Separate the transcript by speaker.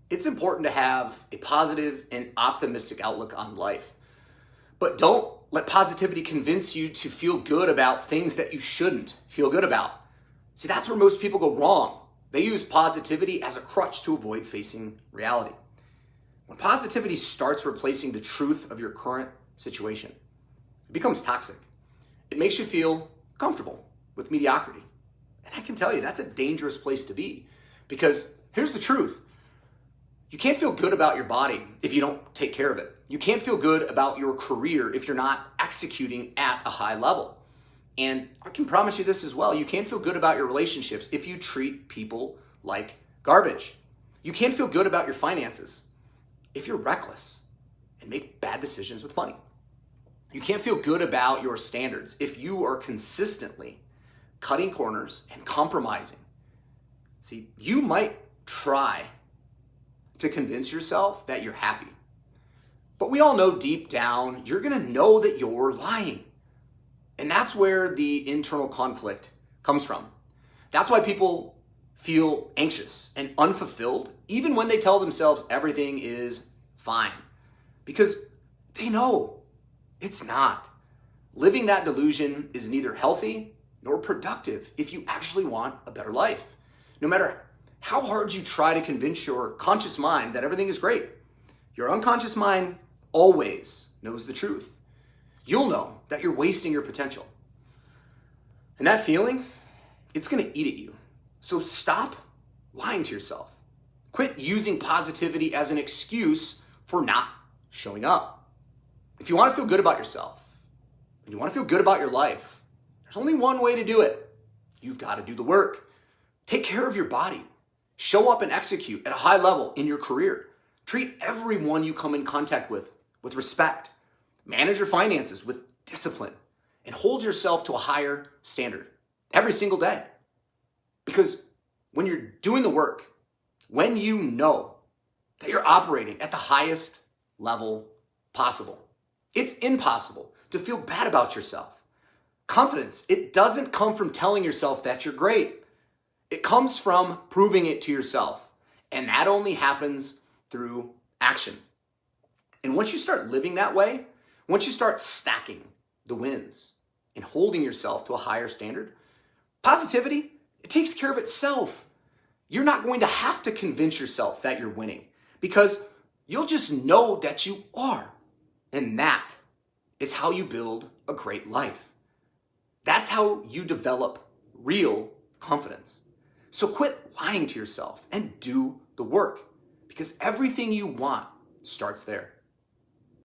Speaker 1: It's important to have a positive and optimistic outlook on life. But don't let positivity convince you to feel good about things that you shouldn't feel good about. See, that's where most people go wrong. They use positivity as a crutch to avoid facing reality. When positivity starts replacing the truth of your current situation, it becomes toxic. It makes you feel comfortable with mediocrity. And I can tell you, that's a dangerous place to be. Because here's the truth. You can't feel good about your body if you don't take care of it. You can't feel good about your career if you're not executing at a high level. And I can promise you this as well. You can't feel good about your relationships if you treat people like garbage. You can't feel good about your finances if you're reckless and make bad decisions with money. You can't feel good about your standards if you are consistently cutting corners and compromising. See, you might try to convince yourself that you're happy, but we all know deep down you're going to know that you're lying. And that's where the internal conflict comes from. That's why people feel anxious and unfulfilled even when they tell themselves everything is fine, because they know it's not. Living that delusion is neither healthy nor productive if you actually want a better life. No matter how hard you try to convince your conscious mind that everything is great, your unconscious mind always knows the truth. You'll know that you're wasting your potential. And that feeling, it's going to eat at you. So stop lying to yourself. Quit using positivity as an excuse for not showing up. If you want to feel good about yourself, and you want to feel good about your life, there's only one way to do it. You've got to do the work. Take care of your body. Show up and execute at a high level in your career. Treat everyone you come in contact with respect. Manage your finances with discipline and hold yourself to a higher standard every single day. Because when you're doing the work, when you know that you're operating at the highest level possible, it's impossible to feel bad about yourself. Confidence, it doesn't come from telling yourself that you're great. It comes from proving it to yourself. And that only happens through action. And once you start living that way, once you start stacking the wins and holding yourself to a higher standard, positivity, it takes care of itself. You're not going to have to convince yourself that you're winning because you'll just know that you are. And that is how you build a great life. That's how you develop real confidence. So quit lying to yourself and do the work because everything you want starts there.